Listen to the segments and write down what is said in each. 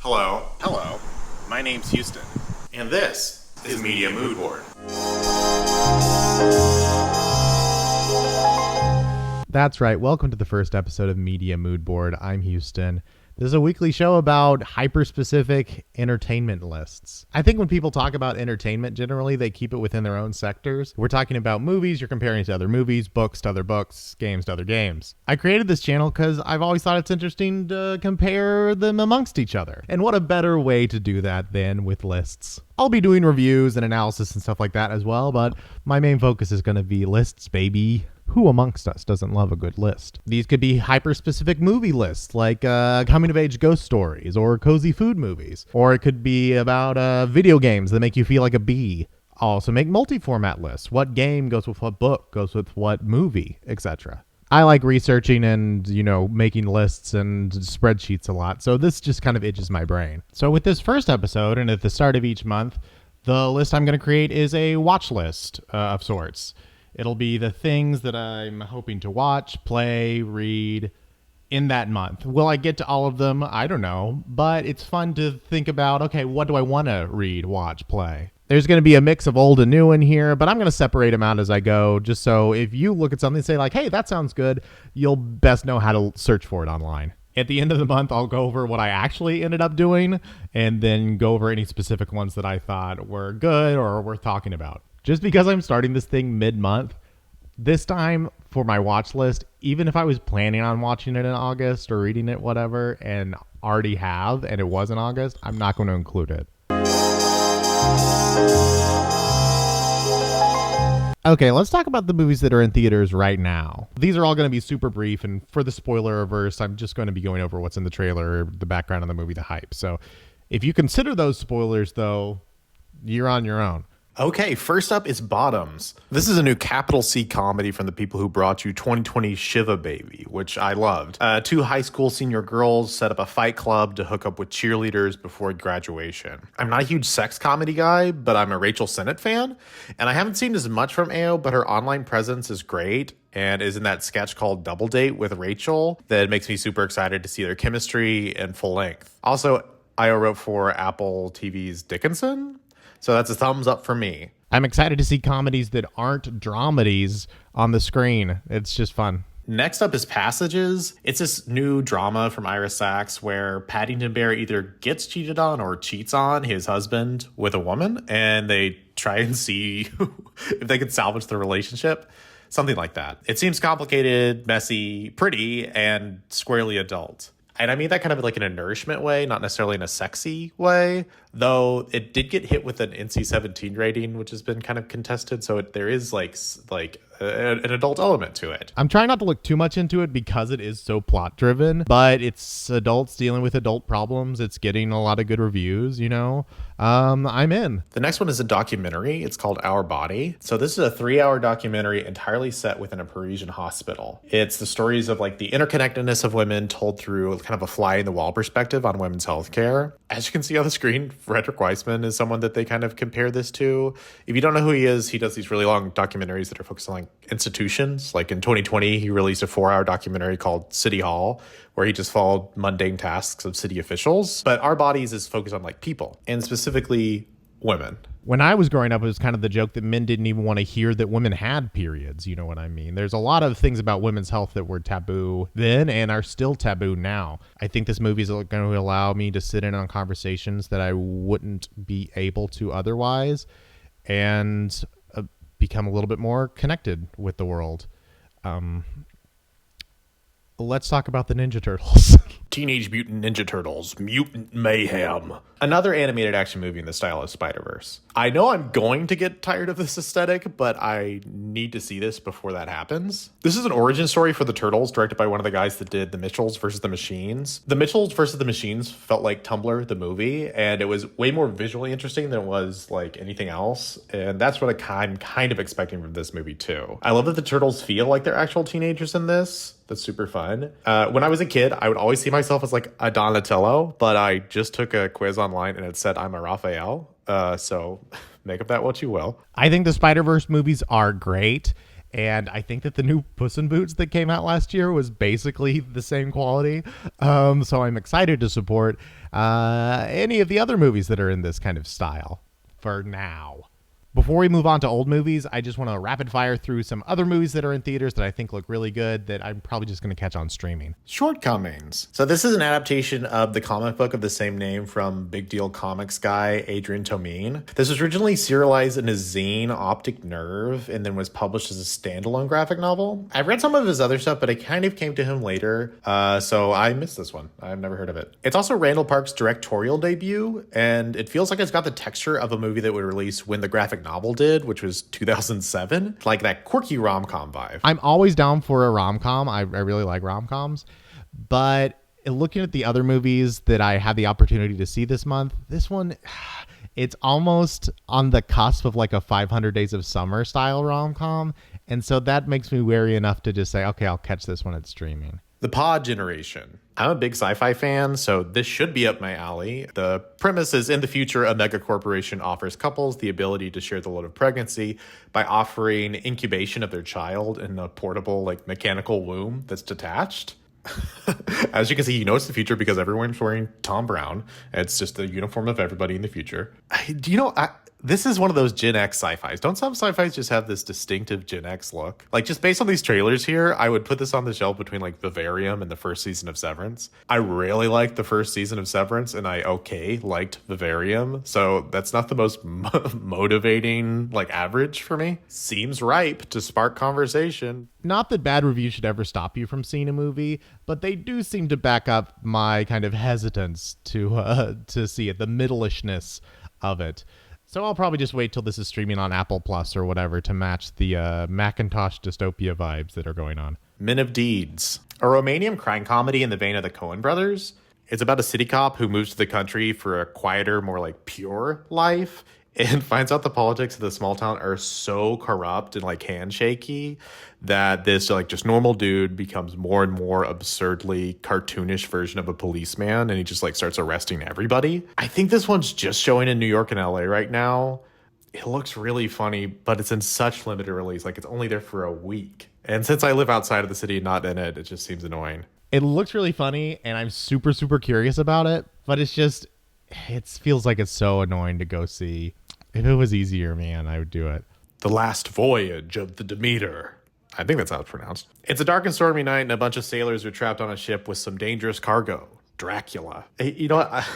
Hello. My name's Houston. And this is Media Mood Board. That's right. Welcome to the first episode of Media Mood Board. I'm Houston. This is a weekly show about hyper-specific entertainment lists. I think when people talk about entertainment, generally, they keep it within their own sectors. We're talking about movies, you're comparing to other movies, books to other books, games to other games. I created this channel because I've always thought it's interesting to compare them amongst each other. And what a better way to do that than with lists. I'll be doing reviews and analysis and stuff like that as well, but my main focus is going to be lists, baby. Who amongst us doesn't love a good list? These could be hyper-specific movie lists, like coming-of-age ghost stories or cozy food movies. Or it could be about video games that make you feel like a bee. I'll also make multi-format lists. What game goes with what book, goes with what movie, etc. I like researching and, making lists and spreadsheets a lot, so this just kind of itches my brain. So with this first episode, and at the start of each month, the list I'm going to create is a watch list of sorts. It'll be the things that I'm hoping to watch, play, read in that month. Will I get to all of them? I don't know. But it's fun to think about, okay, what do I want to read, watch, play? There's going to be a mix of old and new in here, but I'm going to separate them out as I go, just so if you look at something and say like, hey, that sounds good, you'll best know how to search for it online. At the end of the month, I'll go over what I actually ended up doing and then go over any specific ones that I thought were good or worth talking about. Just because I'm starting this thing mid-month, this time for my watch list, even if I was planning on watching it in August or reading it, whatever, and already have, and it was in August, I'm not going to include it. Okay, let's talk about the movies that are in theaters right now. These are all going to be super brief, and for the spoiler averse, I'm just going to be going over what's in the trailer, the background of the movie, the hype. So if you consider those spoilers, though, you're on your own. Okay, first up is Bottoms. This is a new capital C comedy from the people who brought you 2020 Shiva Baby, which I loved. Two high school senior girls set up a fight club to hook up with cheerleaders before graduation. I'm not a huge sex comedy guy, but I'm a Rachel Sennett fan, and I haven't seen as much from AO, but her online presence is great and is in that sketch called Double Date with Rachel that makes me super excited to see their chemistry in full length. Also, IO wrote for Apple TV's Dickinson, so that's a thumbs up for me. I'm excited to see comedies that aren't dramedies on the screen. It's just fun. Next up is Passages. It's this new drama from Ira Sachs where Paddington Bear either gets cheated on or cheats on his husband with a woman, and they try and see if they can salvage the relationship. Something like that. It seems complicated, messy, pretty, and squarely adult. And I mean that kind of like in a nourishment way, not necessarily in a sexy way, though it did get hit with an NC-17 rating, which has been kind of contested. So there is like an adult element to it. I'm trying not to look too much into it because it is so plot driven, but it's adults dealing with adult problems. It's getting a lot of good reviews, I'm in. The next one is a documentary. It's called Our Body. So this is a 3-hour documentary entirely set within a Parisian hospital. It's the stories of like the interconnectedness of women told through kind of a fly in the wall perspective on women's healthcare. As you can see on the screen, Frederick Weissman is someone that they kind of compare this to. If you don't know who he is, he does these really long documentaries that are focused on like institutions. Like in 2020, he released a 4-hour documentary called City Hall, where he just followed mundane tasks of city officials. But Our Bodies is focused on like people, and specifically women. When I was growing up, it was kind of the joke that men didn't even want to hear that women had periods. You know what I mean? There's a lot of things about women's health that were taboo then and are still taboo now. I think this movie is going to allow me to sit in on conversations that I wouldn't be able to otherwise and become a little bit more connected with the world. Let's talk about the Ninja Turtles. Teenage Mutant Ninja Turtles, Mutant Mayhem. Another animated action movie in the style of Spider-Verse. I know I'm going to get tired of this aesthetic, but I need to see this before that happens. This is an origin story for the Turtles, directed by one of the guys that did The Mitchells vs. the Machines. The Mitchells vs. the Machines felt like Tumblr, the movie, and it was way more visually interesting than it was like anything else, and that's what I'm kind of expecting from this movie too. I love that the Turtles feel like they're actual teenagers in this. That's super fun. When I was a kid, I would always see myself as like a Donatello, but I just took a quiz online and it said I'm a Raphael. So make of that what you will. I think the Spider-Verse movies are great. And I think that the new Puss in Boots that came out last year was basically the same quality. So I'm excited to support any of the other movies that are in this kind of style for now. Before we move on to old movies, I just want to rapid fire through some other movies that are in theaters that I think look really good that I'm probably just going to catch on streaming. Shortcomings. So this is an adaptation of the comic book of the same name from Big Deal Comics guy Adrian Tomine. This was originally serialized in his zine Optic Nerve and then was published as a standalone graphic novel. I've read some of his other stuff, but I kind of came to him later, so I missed this one. I've never heard of it. It's also Randall Park's directorial debut, and it feels like it's got the texture of a movie that would release when the graphic novel did, which was 2007, like that quirky rom-com vibe. I'm always down for a rom-com. I really like rom-coms, but looking at the other movies that I had the opportunity to see this month, this one, it's almost on the cusp of like a 500 Days of Summer style rom-com, and so that makes me wary enough to just say, okay, I'll catch this when it's streaming. The Pod Generation. I'm a big sci-fi fan, so this should be up my alley. The premise is in the future, a mega corporation offers couples the ability to share the load of pregnancy by offering incubation of their child in a portable, like mechanical womb that's detached. As you can see, you know it's the future because everyone's wearing Tom Brown. It's just the uniform of everybody in the future. This is one of those Gen X sci-fis. Don't some sci-fis just have this distinctive Gen X look? Like, just based on these trailers here, I would put this on the shelf between, like, Vivarium and the first season of Severance. I really liked the first season of Severance, and I liked Vivarium. So that's not the most motivating, like, average for me. Seems ripe to spark conversation. Not that bad reviews should ever stop you from seeing a movie, but they do seem to back up my kind of hesitance to see it, the middle-ishness of it. So I'll probably just wait till this is streaming on Apple Plus or whatever to match the Macintosh dystopia vibes that are going on. Men of Deeds, a Romanian crime comedy in the vein of the Coen brothers. It's about a city cop who moves to the country for a quieter, more like pure life and finds out the politics of the small town are so corrupt and like handshaky that this like just normal dude becomes more and more absurdly cartoonish version of a policeman, and he just like starts arresting everybody. I think this one's just showing in New York and LA right now. It looks really funny, but it's in such limited release. Like, it's only there for a week. And since I live outside of the city, not in it, it just seems annoying. It looks really funny, and I'm super, super curious about it, but it feels like it's so annoying to go see. If it was easier, man, I would do it. The Last Voyage of the Demeter. I think that's how it's pronounced. It's a dark and stormy night, and a bunch of sailors are trapped on a ship with some dangerous cargo. Dracula. Hey, you know what?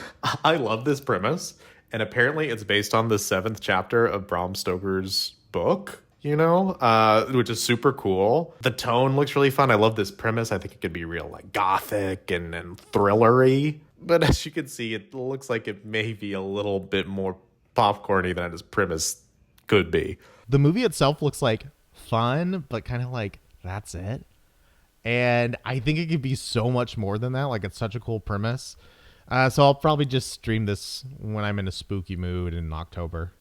I love this premise, and apparently it's based on the 7th chapter of Bram Stoker's book, which is super cool. The tone looks really fun. I love this premise. I think it could be real like gothic and thrillery. But as you can see, it looks like it may be a little bit more popcorny than its premise could be. The movie itself looks like fun, but kind of like, that's it. And I think it could be so much more than that. Like, it's such a cool premise. So I'll probably just stream this when I'm in a spooky mood in October.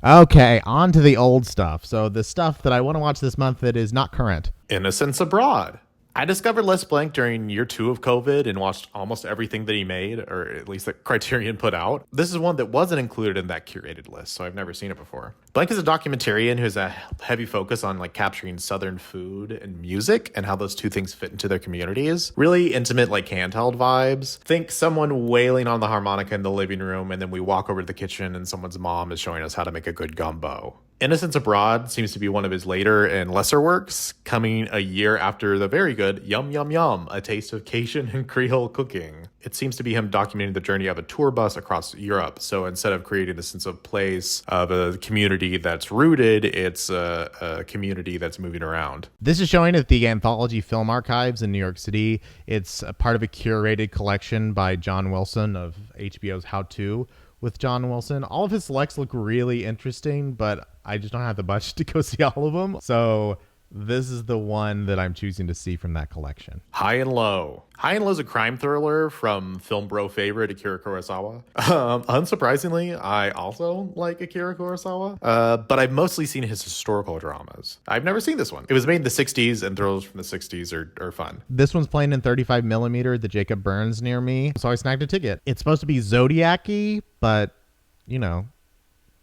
Okay, on to the old stuff. So the stuff that I want to watch this month that is not current. Innocents Abroad. I discovered Les Blank during year 2 of COVID and watched almost everything that he made, or at least that Criterion put out. This is one that wasn't included in that curated list, so I've never seen it before. Blank is a documentarian who has a heavy focus on like capturing Southern food and music and how those two things fit into their communities. Really intimate, like handheld vibes. Think someone wailing on the harmonica in the living room, and then we walk over to the kitchen and someone's mom is showing us how to make a good gumbo. Innocents Abroad seems to be one of his later and lesser works, coming a year after the very good Yum Yum Yum, A Taste of Cajun and Creole Cooking. It seems to be him documenting the journey of a tour bus across Europe. So instead of creating the sense of place of a community that's rooted, it's a community that's moving around. This is showing at the Anthology Film Archives in New York City. It's a part of a curated collection by John Wilson of HBO's How To with John Wilson. All of his selects look really interesting, but I just don't have the budget to go see all of them. So this is the one that I'm choosing to see from that collection. High and Low. High and Low is a crime thriller from film bro favorite Akira Kurosawa. Unsurprisingly, I also like Akira Kurosawa, but I've mostly seen his historical dramas. I've never seen this one. It was made in the 60s, and thrillers from the 60s are fun. This one's playing in 35 millimeter at the Jacob Burns near me, so I snagged a ticket. It's supposed to be Zodiac-y, but,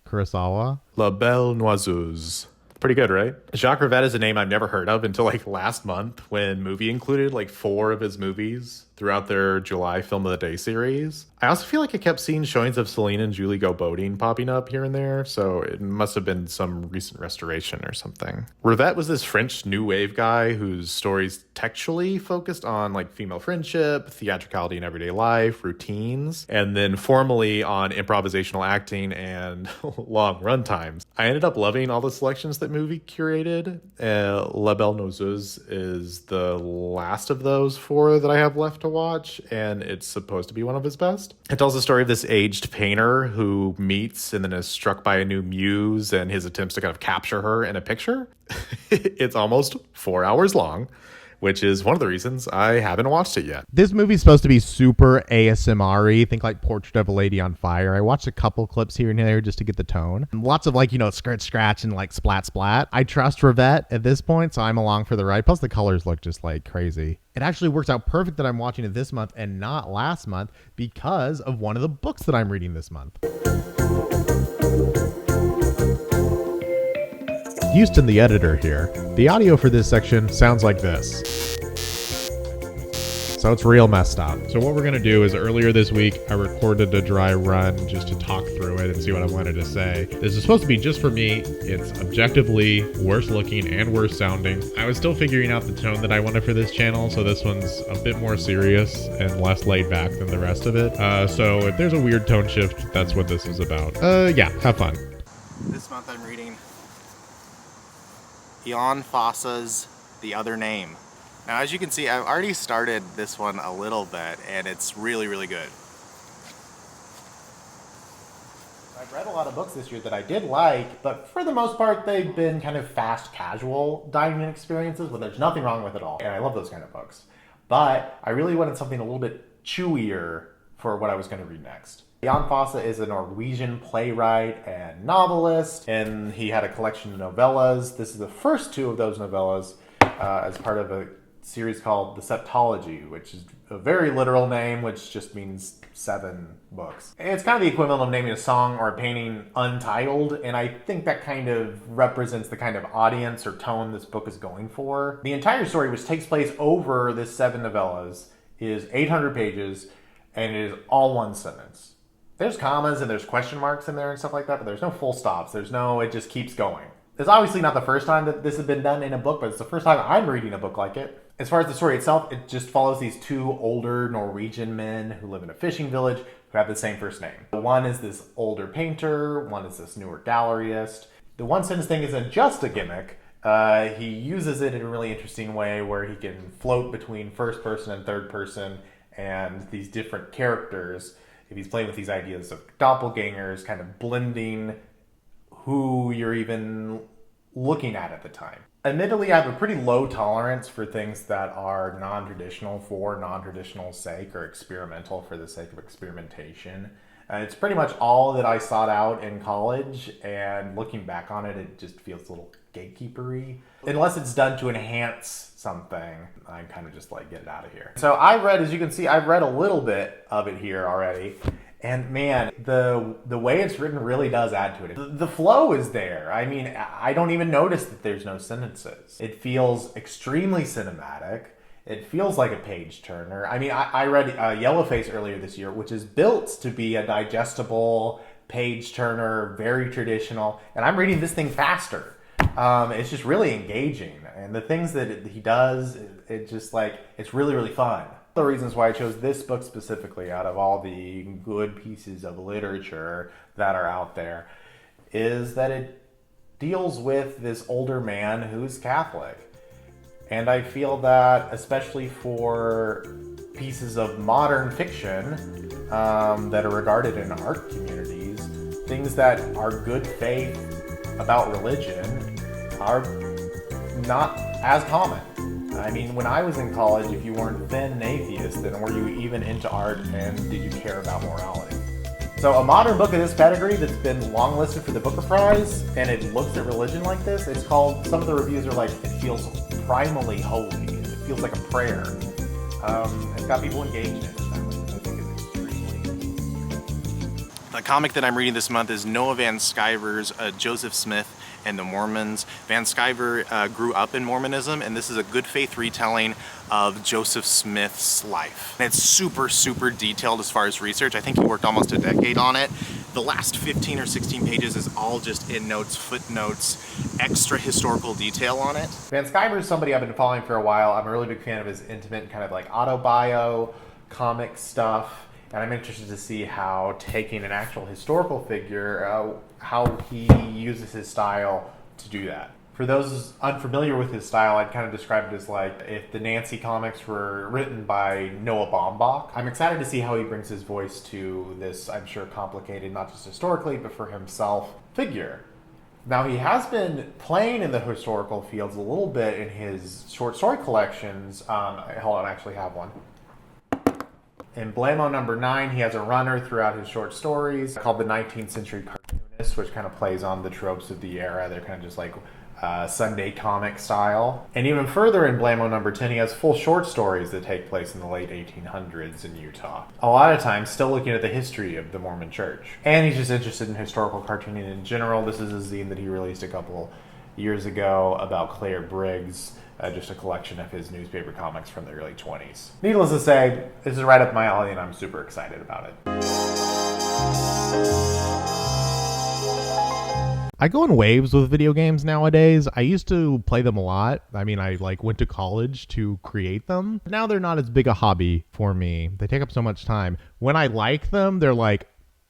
Kurosawa. La Belle Noiseuse. Pretty good, right? Jacques Rivette is a name I've never heard of until like last month when Movie included like 4 of his movies throughout their July Film of the Day series. I also feel like I kept seeing showings of Celine and Julie Go Boating popping up here and there, so it must have been some recent restoration or something. Rivette was this French new wave guy whose stories textually focused on like female friendship, theatricality in everyday life, routines, and then formally on improvisational acting and long run times. I ended up loving all the selections that Movie curated. La Belle Noiseuse is the last of those 4 that I have left to watch, and it's supposed to be one of his best. It tells the story of this aged painter who meets and then is struck by a new muse and his attempts to kind of capture her in a picture. It's almost 4 hours long, which is one of the reasons I haven't watched it yet. This movie's supposed to be super ASMR-y. Think like Portrait of a Lady on Fire. I watched a couple clips here and there just to get the tone. Lots of like, scratch, scratch and like splat, splat. I trust Rivette at this point, so I'm along for the ride. Plus the colors look just like crazy. It actually works out perfect that I'm watching it this month and not last month because of one of the books that I'm reading this month. Houston, the editor here. The audio for this section sounds like this. So it's real messed up. So what we're going to do is earlier this week, I recorded a dry run just to talk through it and see what I wanted to say. This is supposed to be just for me. It's objectively worse looking and worse sounding. I was still figuring out the tone that I wanted for this channel, so this one's a bit more serious and less laid back than the rest of it. So if there's a weird tone shift, that's what this is about. Yeah, have fun. This month I'm reading Ian Fosse's The Other Name. Now, as you can see, I've already started this one a little bit, and it's really, really good. I've read a lot of books this year that I did like, but for the most part, they've been kind of fast, casual dining experiences, but there's nothing wrong with it all. And I love those kind of books. But I really wanted something a little bit chewier for what I was going to read next. Jan Fosse is a Norwegian playwright and novelist, and he had a collection of novellas. This is the first 2 of those novellas as part of a series called The Septology, which is a very literal name, which just means 7 books. It's kind of the equivalent of naming a song or a painting Untitled, and I think that kind of represents the kind of audience or tone this book is going for. The entire story, which takes place over this 7 novellas, is 800 pages, and it is all one sentence. There's commas and there's question marks in there and stuff like that, but there's no full stops. It just keeps going. It's obviously not the first time that this has been done in a book, but it's the first time I'm reading a book like it. As far as the story itself, it just follows these 2 older Norwegian men who live in a fishing village who have the same first name. One is this older painter, one is this newer galleryist. The one sentence thing isn't just a gimmick. He uses it in a really interesting way where he can float between first person and third person and these different characters. If he's playing with these ideas of doppelgangers, kind of blending who you're even looking at the time. Admittedly, I have a pretty low tolerance for things that are non-traditional for non-traditional sake or experimental for the sake of experimentation. It's pretty much all that I sought out in college, and looking back on it, it just feels a little gatekeepery. Unless it's done to enhance something, I kind of just like, get it out of here. So as you can see, I've read a little bit of it here already. And man, the way it's written really does add to it. The flow is there. I mean, I don't even notice that there's no sentences. It feels extremely cinematic. It feels like a page turner. I mean, I read Yellowface earlier this year, which is built to be a digestible page turner, very traditional. And I'm reading this thing faster. It's just really engaging. And the things that he does, it's really, really fun. The reasons why I chose this book specifically out of all the good pieces of literature that are out there is that it deals with this older man who's Catholic. And I feel that, especially for pieces of modern fiction that are regarded in art communities, things that are good faith about religion are not as common. I mean, when I was in college, if you weren't then an atheist, then were you even into art, and did you care about morality? So a modern book of this pedigree that's been longlisted for the Booker Prize, and it looks at religion like this, it's called, some of the reviews are like, it feels primally holy. It feels like a prayer. It's got people engaged in it. I think it's extremely. The comic that I'm reading this month is Noah Van Sciver's Joseph Smith and the Mormons. Van Sciver grew up in Mormonism, and this is a good faith retelling of Joseph Smith's life. And it's super, super detailed as far as research. I think he worked almost a decade on it. The last 15 or 16 pages is all just endnotes, footnotes, extra historical detail on it. Van Sciver is somebody I've been following for a while. I'm a really big fan of his intimate kind of like autobio comic stuff. And I'm interested to see how taking an actual historical figure, how he uses his style to do that. For those unfamiliar with his style, I'd kind of describe it as like if the Nancy comics were written by Noah Baumbach. I'm excited to see how he brings his voice to this, I'm sure, complicated, not just historically, but for himself, figure. Now, he has been playing in the historical fields a little bit in his short story collections. Hold on, I actually have one. In Blamo number 9, he has a runner throughout his short stories called The 19th Century Cartoonist, which kind of plays on the tropes of the era. They're kind of just like Sunday comic style. And even further in Blamo number 10, he has full short stories that take place in the late 1800s in Utah. A lot of times still looking at the history of the Mormon Church. And he's just interested in historical cartooning in general. This is a zine that he released a couple years ago about Claire Briggs. Just a collection of his newspaper comics from the early 20s. Needless to say, this is right up my alley and I'm super excited about it. I go in waves with video games nowadays. I used to play them a lot. I mean, I went to college to create them. Now they're not as big a hobby for me. They take up so much time. When I like them, they're like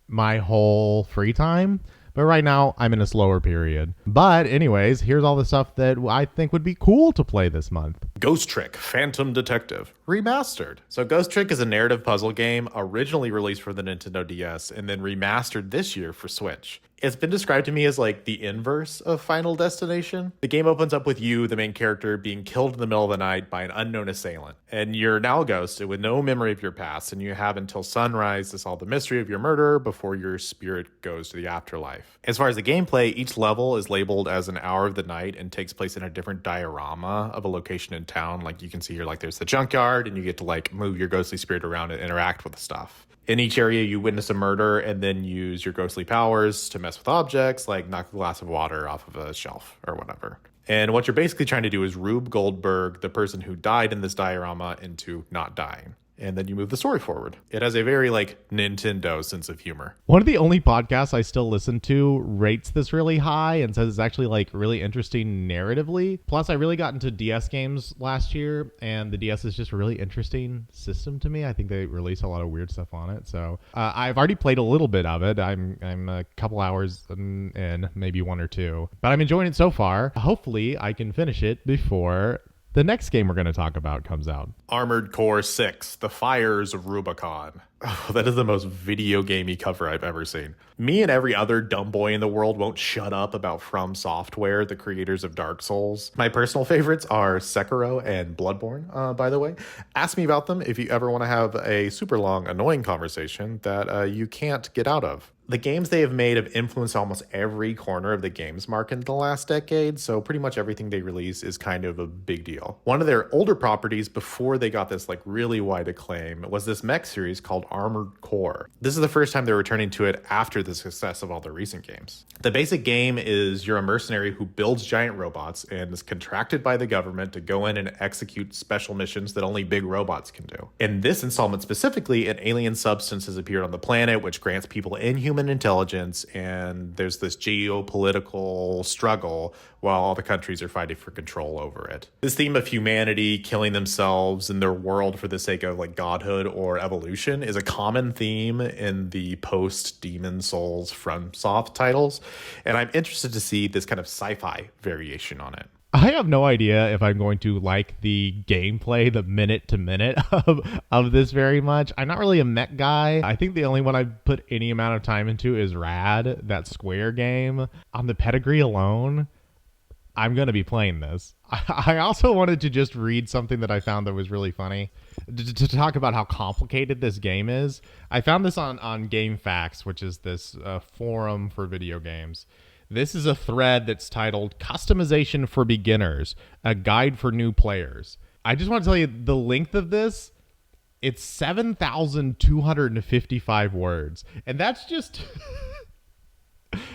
my whole free time. But right now, I'm in a slower period. But anyways, here's all the stuff that I think would be cool to play this month. Ghost Trick Phantom Detective Remastered. So Ghost Trick is a narrative puzzle game originally released for the Nintendo DS and then remastered this year for Switch. It's been described to me as like the inverse of Final Destination. The game opens up with you, the main character, being killed in the middle of the night by an unknown assailant. And you're now a ghost with no memory of your past, and you have until sunrise to solve the mystery of your murder before your spirit goes to the afterlife. As far as the gameplay, each level is labeled as an hour of the night and takes place in a different diorama of a location in town. Like you can see here, like there's the junkyard, and you get to like move your ghostly spirit around and interact with the stuff. In each area, you witness a murder and then use your ghostly powers to mess with objects, like knock a glass of water off of a shelf or whatever. And what you're basically trying to do is Rube Goldberg, the person who died in this diorama, into not dying. And then you move the story forward. It has a very like Nintendo sense of humor. One of the only podcasts I still listen to rates this really high and says it's actually like really interesting narratively. Plus, I really got into DS games last year, and the DS is just a really interesting system to me. I think they release a lot of weird stuff on it. So I've already played a little bit of it. I'm a couple hours in, maybe one or two, but I'm enjoying it so far. Hopefully, I can finish it before the next game we're going to talk about comes out. Armored Core 6, The Fires of Rubicon. Oh, that is the most video gamey cover I've ever seen. Me and every other dumb boy in the world won't shut up about From Software, the creators of Dark Souls. My personal favorites are Sekiro and Bloodborne, by the way. Ask me about them if you ever want to have a super long, annoying conversation that you can't get out of. The games they have made have influenced almost every corner of the games market in the last decade, so pretty much everything they release is kind of a big deal. One of their older properties before they got this like really wide acclaim was this mech series called Armored Core. This is the first time they're returning to it after the success of all the recent games. The basic game is you're a mercenary who builds giant robots and is contracted by the government to go in and execute special missions that only big robots can do. In this installment specifically, an alien substance has appeared on the planet which grants people inhuman intelligence, and there's this geopolitical struggle while all the countries are fighting for control over it. This theme of humanity killing themselves and their world for the sake of like godhood or evolution is a common theme in the post-Demon Souls FromSoft titles, and I'm interested to see this kind of sci-fi variation on it. I have no idea if I'm going to like the gameplay, the minute to minute of this very much. I'm not really a mech guy. I think the only one I've put any amount of time into is Rad, that Square game. On the pedigree alone, I'm going to be playing this. I also wanted to just read something that I found that was really funny to talk about how complicated this game is. I found this on GameFAQs, which is this forum for video games. This is a thread that's titled Customization for Beginners, a guide for new players. I just want to tell you the length of this It's 7,255 words. And that's just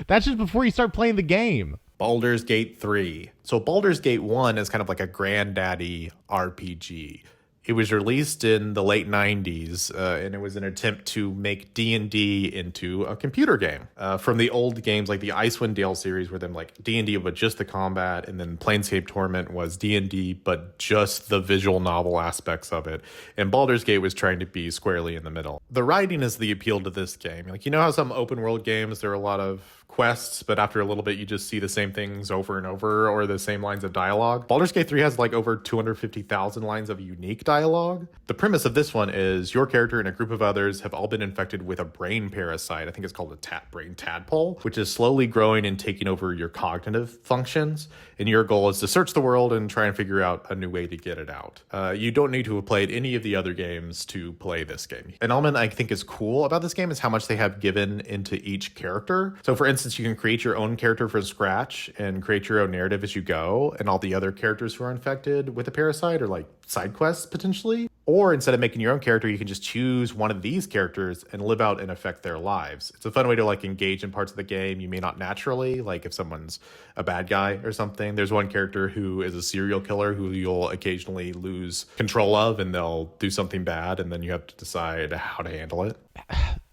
that's just before you start playing the game. Baldur's Gate 3. So Baldur's Gate 1 is kind of like a granddaddy RPG. It was released in the late 90s, and it was an attempt to make D&D into a computer game. From the old games like the Icewind Dale series, where then like D&D but just the combat, and then Planescape Torment was D&D but just the visual novel aspects of it. And Baldur's Gate was trying to be squarely in the middle. The writing is the appeal to this game. Like, you know how some open world games, there are a lot of quests, but after a little bit you just see the same things over and over, or the same lines of dialogue. Baldur's Gate 3 has like over 250,000 lines of unique dialogue. The premise of this one is your character and a group of others have all been infected with a brain parasite. I think it's called a brain tadpole, which is slowly growing and taking over your cognitive functions. And your goal is to search the world and try and figure out a new way to get it out. You don't need to have played any of the other games to play this game. An element I think is cool about this game is how much they have given into each character. So for instance, you can create your own character from scratch and create your own narrative as you go, and all the other characters who are infected with the parasite are like side quests potentially. Or instead of making your own character, you can just choose one of these characters and live out and affect their lives. It's a fun way to like engage in parts of the game you may not naturally, like if someone's a bad guy or something. There's one character who is a serial killer who you'll occasionally lose control of, and they'll do something bad, and then you have to decide how to handle it.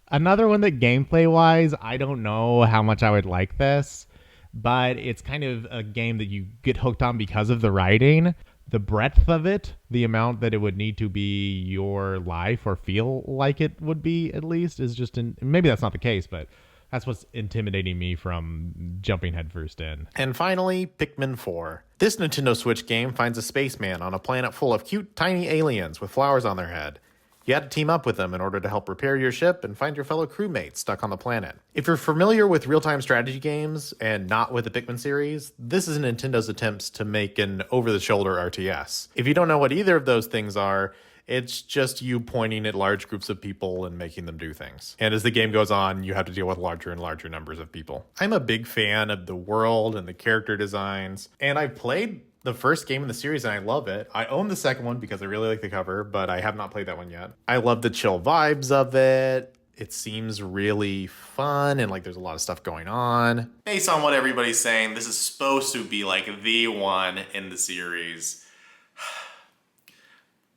Another one that gameplay wise, I don't know how much I would like this, but it's kind of a game that you get hooked on because of the writing. The breadth of it, the amount that it would need to be your life or feel like it would be, at least, is just maybe that's not the case, but that's what's intimidating me from jumping headfirst in. And finally, Pikmin 4. This Nintendo Switch game finds a spaceman on a planet full of cute, tiny aliens with flowers on their head. You had to team up with them in order to help repair your ship and find your fellow crewmates stuck on the planet. If you're familiar with real-time strategy games and not with the Pikmin series, this is Nintendo's attempts to make an over-the-shoulder RTS. If you don't know what either of those things are, it's just you pointing at large groups of people and making them do things. And as the game goes on, you have to deal with larger and larger numbers of people. I'm a big fan of the world and the character designs, and I've played the first game in the series and I love it. I own the second one because I really like the cover, but I have not played that one yet. I love the chill vibes of it. It seems really fun and like there's a lot of stuff going on. Based on what everybody's saying, this is supposed to be like the one in the series.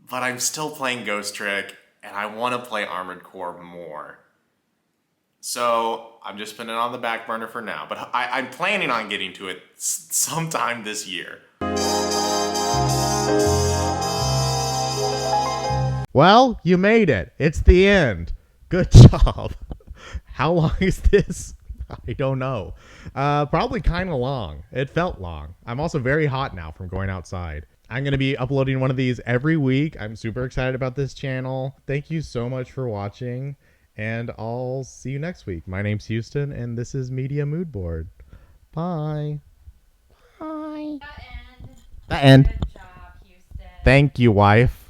But I'm still playing Ghost Trick and I want to play Armored Core more. So I'm just putting it on the back burner for now, but I'm planning on getting to it sometime this year. Well, you made it. It's the end. Good job. How long is this? I don't know. Probably kind of long. It felt long. I'm also very hot now from going outside. I'm going to be uploading one of these every week. I'm super excited about this channel. Thank you so much for watching, and I'll see you next week. My name's Houston, and this is Media Mood Board. Bye. Bye. That end. The end. Good job, Houston. Thank you, wife.